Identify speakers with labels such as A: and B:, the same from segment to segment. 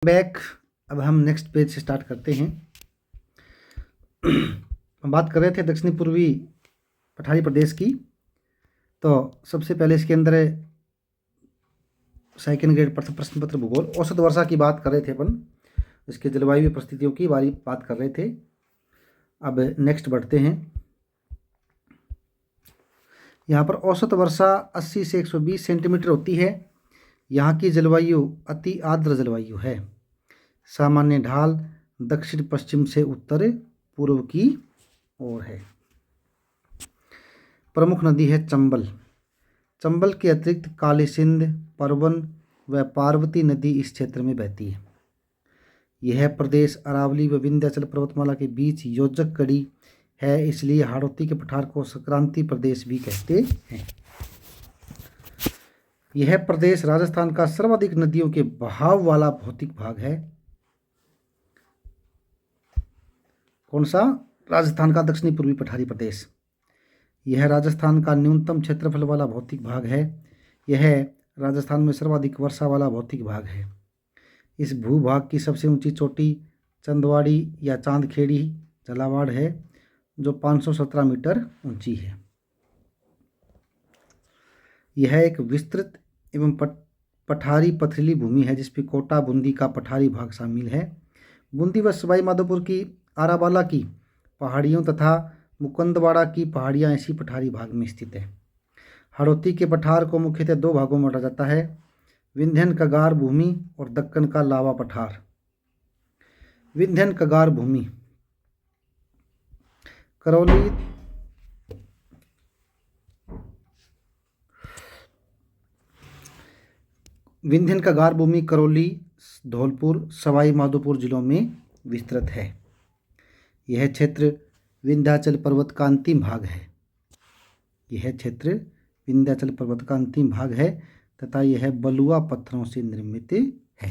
A: Back. अब हम next page से स्टार्ट करते हैं। हम बात कर रहे थे दक्षिणी पूर्वी पठारी प्रदेश की। तो सबसे पहले इसके अंदर सेकेंड ग्रेड प्रश्न पत्र भूगोल औसत वर्षा की बात कर रहे थे अपन, इसके जलवायु परिस्थितियों की बात कर रहे थे। अब नेक्स्ट बढ़ते हैं। यहाँ पर औसत वर्षा 80 से 120 सेंटीमीटर होती है। यहाँ की जलवायु अति आर्द्र जलवायु है। सामान्य ढाल दक्षिण पश्चिम से उत्तर पूर्व की ओर है। प्रमुख नदी है चंबल। चंबल के अतिरिक्त काली सिंध, परवन व पार्वती नदी इस क्षेत्र में बहती है। यह प्रदेश अरावली व विंध्याचल पर्वतमाला के बीच योजक कड़ी है, इसलिए हाड़ौती के पठार को संक्रांति प्रदेश भी कहते हैं। यह प्रदेश राजस्थान का सर्वाधिक नदियों के बहाव वाला भौतिक भाग है। कौन सा? राजस्थान का दक्षिणी पूर्वी पठारी प्रदेश। यह राजस्थान का न्यूनतम क्षेत्रफल वाला भौतिक भाग है। यह राजस्थान में सर्वाधिक वर्षा वाला भौतिक भाग है। इस भूभाग की सबसे ऊंची चोटी चंदवाड़ी या चांदखेड़ी झालावाड़ है, जो 517 मीटर ऊंची है। यह एक विस्तृत एवं पठारी पथरीली भूमि है, जिसमें कोटा बूंदी का पठारी भाग शामिल है। बूंदी व सवाई माधोपुर की आराबाला की पहाड़ियों तथा मुकुंदवाड़ा की पहाड़ियाँ इसी पठारी भाग में स्थित है। हाड़ौती के पठार को मुख्यतः दो भागों में बांटा जाता है, विंध्यन कगार भूमि और दक्कन का लावा पठार। विंध्यन कगार भूमि करौली विंध्यन कगार भूमि करौली, धौलपुर, सवाई माधोपुर जिलों में विस्तृत है। यह क्षेत्र विंध्याचल पर्वत का अंतिम भाग है। यह क्षेत्र विंध्याचल पर्वत का अंतिम भाग है तथा यह बलुआ पत्थरों से निर्मित है।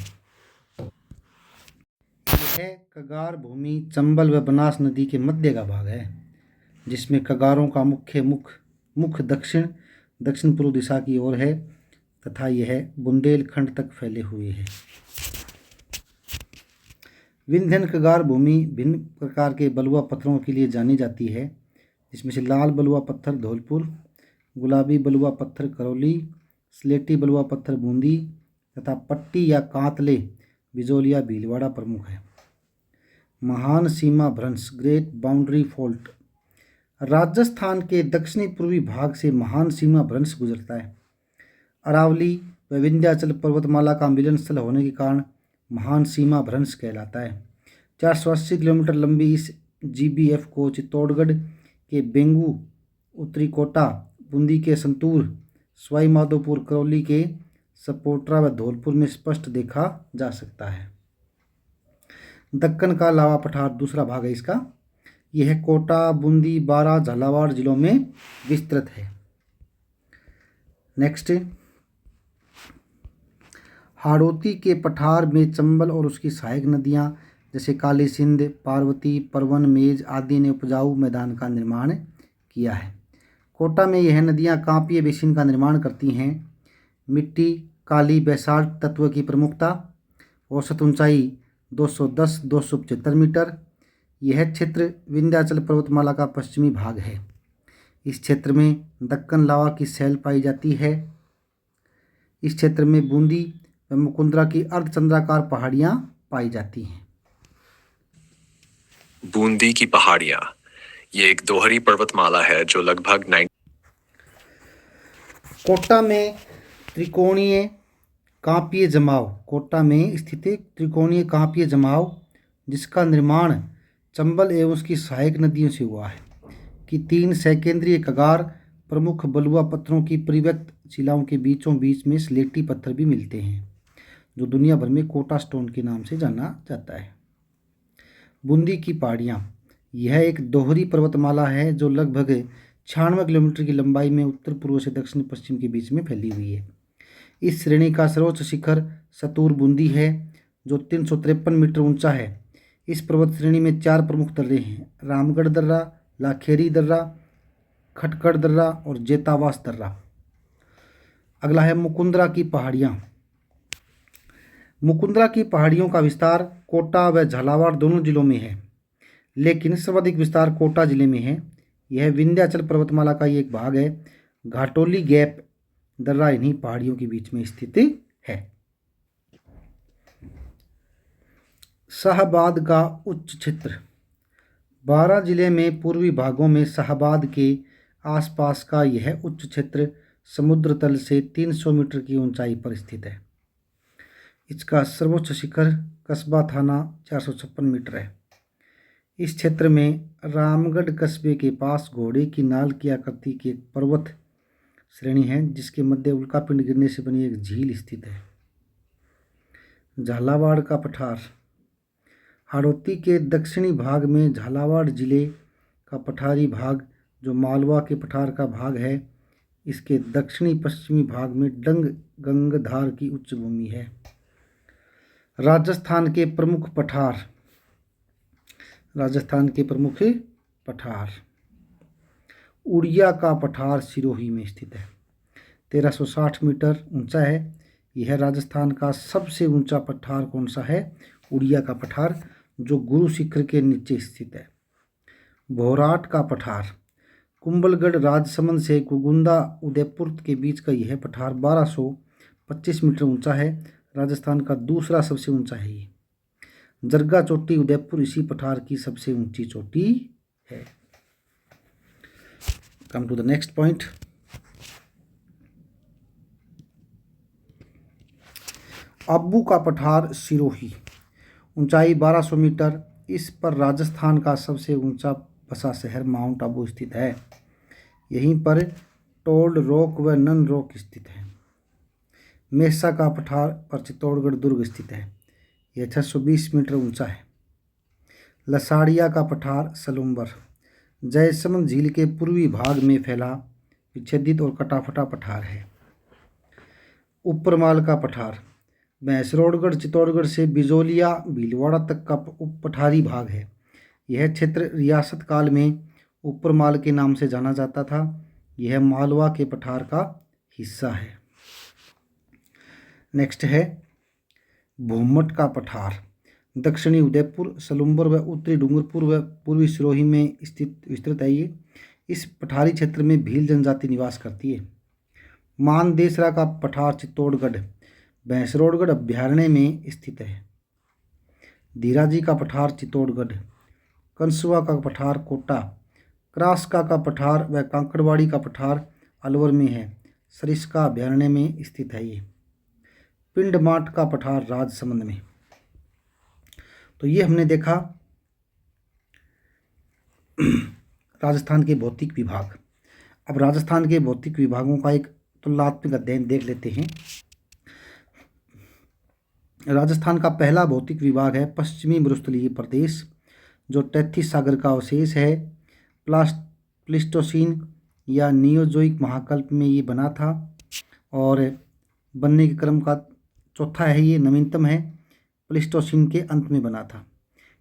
A: यह कगार भूमि चंबल व बनास नदी के मध्य का भाग है, जिसमें कगारों का मुख दक्षिण पूर्व दिशा की ओर है तथा यह बुंदेलखंड तक फैले हुए है। विंध्यन कगार भूमि भिन्न प्रकार के बलुआ पत्थरों के लिए जानी जाती है, जिसमें से लाल बलुआ पत्थर धौलपुर, गुलाबी बलुआ पत्थर करौली, स्लेटी बलुआ पत्थर बूंदी तथा पट्टी या कांतले बिजोलिया भीलवाड़ा प्रमुख है। महान सीमा भ्रंश ग्रेट बाउंड्री फॉल्ट। राजस्थान के दक्षिणी पूर्वी भाग से महान सीमा भ्रंश गुजरता है। अरावली व विंध्याचल पर्वतमाला का मिलन स्थल होने के कारण महान सीमा भ्रंश कहलाता है। 480 किलोमीटर लंबी इस GBF को चित्तौड़गढ़ के बेंगू, उत्तरी कोटा, बूंदी के संतूर, सवाई माधोपुर, करौली के सपोट्रा व धौलपुर में स्पष्ट देखा जा सकता है। दक्कन का लावा पठार दूसरा भाग है इसका। यह कोटा, बूंदी, बारा, झालावाड़ जिलों में विस्तृत है। नेक्स्ट, हाड़ौती के पठार में चंबल और उसकी सहायक नदियां जैसे काली सिंध, पार्वती, परवन, मेज आदि ने उपजाऊ मैदान का निर्माण किया है। कोटा में यह नदियां कांपीय बेसिन का निर्माण करती हैं। मिट्टी काली बेसाल्ट तत्व की प्रमुखता। औसत ऊंचाई 210-275 मीटर। यह क्षेत्र विंध्याचल पर्वतमाला का पश्चिमी भाग है। इस क्षेत्र में दक्कन लावा की सैल पाई जाती है। इस क्षेत्र में बूंदी व मुकुंदरा की अर्धचंद्राकार पहाड़ियां पाई जाती हैं।
B: बूंदी की पहाड़ियां ये एक दोहरी पर्वतमाला है जो लगभग 9।
A: कोटा में त्रिकोणीय कांपीय जमाव। कोटा में स्थित त्रिकोणीय कांपीय जमाव, जिसका निर्माण चंबल एवं उसकी सहायक नदियों से हुआ है, कि 3 सकेंद्रीय कगार प्रमुख बलुआ पत्थरों की परिव्यक्त शिलाओं के बीचों बीच में स्लेटी पत्थर भी मिलते हैं, जो दुनिया भर में कोटा स्टोन के नाम से जाना जाता है। बूंदी की पहाड़ियाँ यह एक दोहरी पर्वतमाला है जो लगभग 96 किलोमीटर की लंबाई में उत्तर पूर्व से दक्षिण पश्चिम के बीच में फैली हुई है। इस श्रेणी का सर्वोच्च शिखर सतूर बूंदी है, जो 353 मीटर ऊंचा है। इस पर्वत श्रेणी में 4 प्रमुख दर्रे हैं: रामगढ़ दर्रा, लाखेरी दर्रा, खटकड़ दर्रा और जेतावास दर्रा। अगला है मुकुंदरा की पहाड़ियाँ। मुकुंदरा की पहाड़ियों का विस्तार कोटा व झालावाड़ दोनों जिलों में है, लेकिन सर्वाधिक विस्तार कोटा जिले में है। यह विंध्याचल पर्वतमाला का ही एक भाग है। घाटोली गैप दर्रा इन्हीं पहाड़ियों के बीच में स्थित है। शाहबाद का उच्च क्षेत्र। 12 जिले में पूर्वी भागों में शाहबाद के आसपास का यह उच्च क्षेत्र समुद्र तल से 300 मीटर की ऊंचाई पर स्थित है। इसका सर्वोच्च शिखर कस्बा थाना 456 मीटर है। इस क्षेत्र में रामगढ़ कस्बे के पास घोड़े की नाल की आकृति की एक पर्वत श्रेणी है, जिसके मध्य उल्कापिंड गिरने से बनी एक झील स्थित है। झालावाड़ का पठार। हाड़ौती के दक्षिणी भाग में झालावाड़ जिले का पठारी भाग, जो मालवा के पठार का भाग है, इसके दक्षिणी पश्चिमी भाग में गंगधार की उच्च भूमि है। राजस्थान के प्रमुख पठार। उड़िया का पठार सिरोही में स्थित है। 1360 मीटर ऊंचा है। यह राजस्थान का सबसे ऊंचा पठार कौन सा है? उड़िया का पठार, जो गुरु शिखर के नीचे स्थित है। भोराट का पठार। कुंभलगढ़ राजसमंद से कुगुंदा उदयपुर के बीच का यह पठार 1225 मीटर ऊंचा है। राजस्थान का दूसरा सबसे ऊंचा है ये। जरगा चोटी उदयपुर इसी पठार की सबसे ऊंची चोटी है। Come to the next point. Abu का पठार सिरोही, ऊंचाई 1200 मीटर। इस पर राजस्थान का सबसे ऊंचा बसा शहर माउंट आबू स्थित है। यहीं पर टोल्ड रॉक व नन रॉक स्थित है। मेसा का पठार पर चित्तौड़गढ़ दुर्ग स्थित है। यह 620 मीटर ऊंचा है। लसाड़िया का पठार सलूम्बर जयसमंद झील के पूर्वी भाग में फैला विच्छेदित और कटाफटा पठार है। ऊपरमाल का पठार भैंसरोडगढ़ चित्तौड़गढ़ से बिजोलिया भीलवाड़ा तक का उप पठारी भाग है। यह क्षेत्र रियासत काल में ऊपरमाल के नाम से जाना जाता था। यह मालवा के पठार का हिस्सा है। नेक्स्ट है भूमट का पठार। दक्षिणी उदयपुर, सलूम्बर व उत्तरी डूंगरपुर व पूर्वी सिरोही में स्थित विस्तृत है ये। इस पठारी क्षेत्र में भील जनजाति निवास करती है। मानदेसरा का पठार चित्तौड़गढ़ भैंसरोडगढ़ अभ्यारण्य में स्थित है। धीराजी का पठार चित्तौड़गढ़। कंसुआ का पठार कोटा। क्रास्का का पठार व कांकड़वाड़ी का पठार अलवर में है। सरिस्का अभ्यारण्य में स्थित है ये। पिंडमाट का पठार राजसमंद में। तो ये हमने देखा राजस्थान के भौतिक विभाग। अब राजस्थान के भौतिक विभागों का एक तुलनात्मक अध्ययन देख लेते हैं। राजस्थान का पहला भौतिक विभाग है पश्चिमी मरुस्थलीय प्रदेश, जो टैथिस सागर का अवशेष है। प्लीस्टोसीन या नियोजोइक महाकल्प में ये बना था और बनने के क्रम का चौथा है, ये नवीनतम है। प्लीस्टोसीन के अंत में बना था।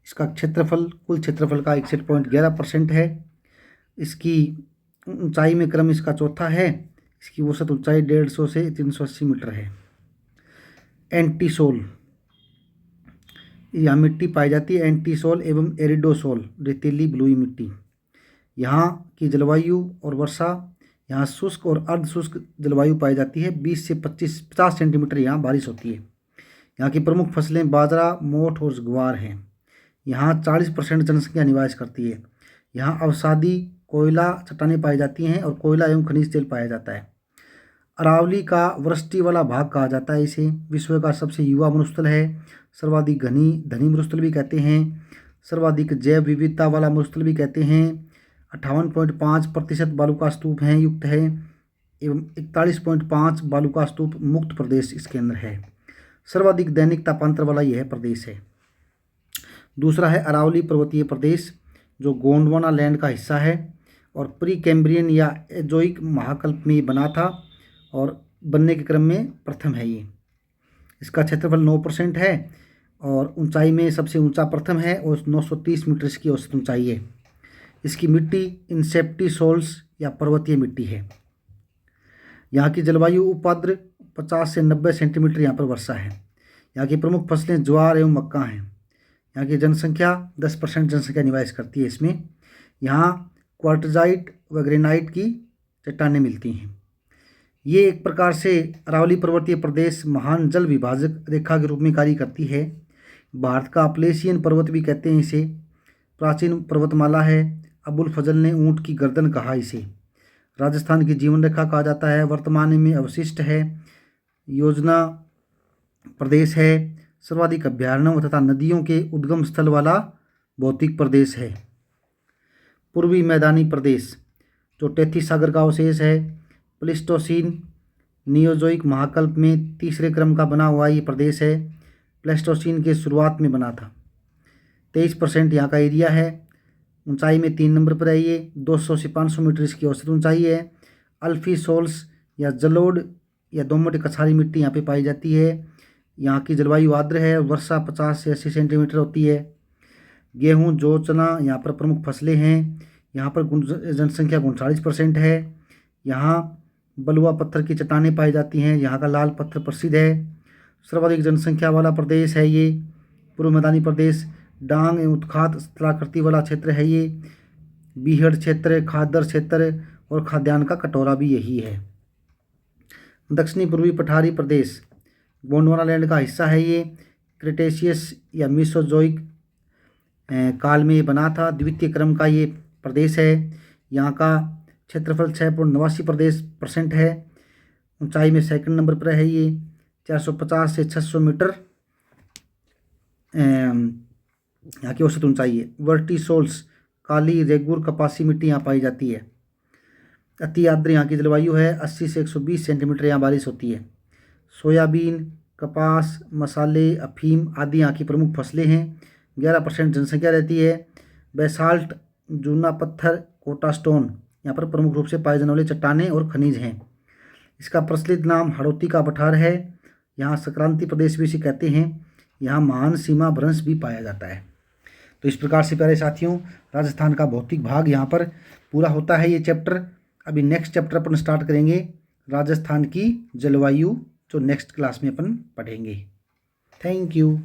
A: इसका क्षेत्रफल कुल क्षेत्रफल का 61.11% है। इसकी ऊंचाई में क्रम इसका चौथा है। इसकी औसत ऊंचाई 150 से 380 मीटर है। एंटीसोल, यहाँ मिट्टी पाई जाती है। एंटीसोल एवं एरिडोसोल, रेतीली बलुई मिट्टी। यहाँ की जलवायु और वर्षा, यहाँ शुष्क और अर्धशुष्क जलवायु पाई जाती है। 20 से 50 सेंटीमीटर यहाँ बारिश होती है। यहाँ की प्रमुख फसलें बाजरा, मोठ और ग्वार हैं। यहाँ 40% जनसंख्या निवास करती है। यहाँ अवसादी कोयला चट्टानें पाई जाती हैं और कोयला एवं खनिज तेल पाया जाता है। अरावली का वृष्टि वाला भाग कहा जाता है इसे। विश्व का सबसे युवा मरुस्थल है। सर्वाधिक धनी मरुस्थल भी कहते हैं। सर्वाधिक जैव विविधता वाला मरुस्थल भी कहते हैं। 58.5% बालुका स्तूप हैं युक्त है एवं 41.5 बालुका स्तूप मुक्त प्रदेश इसके अंदर है। सर्वाधिक दैनिक तापांतर वाला यह प्रदेश है। दूसरा है अरावली पर्वतीय प्रदेश, जो गोंडवाना लैंड का हिस्सा है और प्री कैम्ब्रियन या एजोइक महाकल्प में बना था और बनने के क्रम में प्रथम है ये। इसका क्षेत्रफल 9% है और ऊंचाई में सबसे ऊंचा प्रथम है और 930 मीटर इसकी औसत ऊंचाई है। इसकी मिट्टी इंसेप्टी सोल्स या पर्वतीय मिट्टी है। यहाँ की जलवायु उपाद्र 50 से 90 सेंटीमीटर यहाँ पर वर्षा है। यहाँ की प्रमुख फसलें ज्वार एवं मक्का हैं। यहाँ की जनसंख्या 10% जनसंख्या निवास करती है इसमें। यहाँ क्वार्टजाइट व ग्रेनाइट की चट्टानें मिलती हैं। ये एक प्रकार से अरावली पर्वतीय प्रदेश महान जल विभाजक रेखा के रूप में कार्य करती है। भारत का अपलेशियन पर्वत भी कहते हैं इसे। प्राचीन पर्वतमाला है। अबुल फजल ने ऊँट की गर्दन कहा इसे। राजस्थान की जीवन रेखा कहा जाता है। वर्तमान में अवशिष्ट है। योजना प्रदेश है। सर्वाधिक अभ्यारण्यों तथा नदियों के उद्गम स्थल वाला भौतिक प्रदेश है। पूर्वी मैदानी प्रदेश जो 33 सागर का अवशेष है। प्लेस्टोसीन नियोजोइक महाकल्प में तीसरे क्रम का बना हुआ ये प्रदेश है। प्लेस्टोसीन के शुरुआत में बना था। 23% यहाँ का एरिया है। ऊंचाई में 3 नंबर पर है ये। 200 से 500 मीटर इसकी औसत ऊंचाई है। अल्फी सोल्स या जलोढ़ या दोमट कछारी मिट्टी यहाँ पे पाई जाती है। यहाँ की जलवायु आर्द्र है। वर्षा 50 से 80 सेंटीमीटर होती है। गेहूँ, जौ, चना यहाँ पर प्रमुख फसलें हैं। यहाँ पर जनसंख्या 39% है। यहाँ बलुआ पत्थर की चट्टानें पाई जाती हैं। यहाँ का लाल पत्थर प्रसिद्ध है। सर्वाधिक जनसंख्या वाला प्रदेश है ये पूर्व मैदानी प्रदेश। डांग एवं उत्खात स्थलाकृति वाला क्षेत्र है ये। बीहड़ क्षेत्र, खादर क्षेत्र और खाद्यान्न का कटोरा भी यही है। दक्षिणी पूर्वी पठारी प्रदेश गोंडवाना लैंड का हिस्सा है ये। क्रिटेशियस या मीसोजोइक काल में ये बना था। द्वितीय क्रम का ये प्रदेश है। यहाँ का क्षेत्रफल 6.89% है। ऊंचाई में सेकंड नंबर पर है ये। 450 से 600 मीटर यहाँ की औसत ऊंचाई है। वर्टिसोल्स काली रेगुर कपासी मिट्टी यहाँ पाई जाती है। अति आर्द्र यहाँ की जलवायु है। 80 से 120 सेंटीमीटर यहाँ बारिश होती है। सोयाबीन, कपास, मसाले, अफीम आदि यहाँ की प्रमुख फसलें हैं। 11% जनसंख्या रहती है। बेसाल्ट, जूना पत्थर, कोटा स्टोन यहाँ पर प्रमुख रूप से पाए जाने वाले चट्टानें और खनिज हैं। इसका प्रचलित नाम हड़ौती का पठार है। यहाँ संक्रांति प्रदेश भी इसे कहते हैं। यहाँ महान सीमा भ्रंश भी पाया जाता है। तो इस प्रकार से प्यारे साथियों राजस्थान का भौतिक भाग यहाँ पर पूरा होता है ये चैप्टर। अभी नेक्स्ट चैप्टर अपन स्टार्ट करेंगे राजस्थान की जलवायु, जो नेक्स्ट क्लास में अपन पढ़ेंगे। Thank you.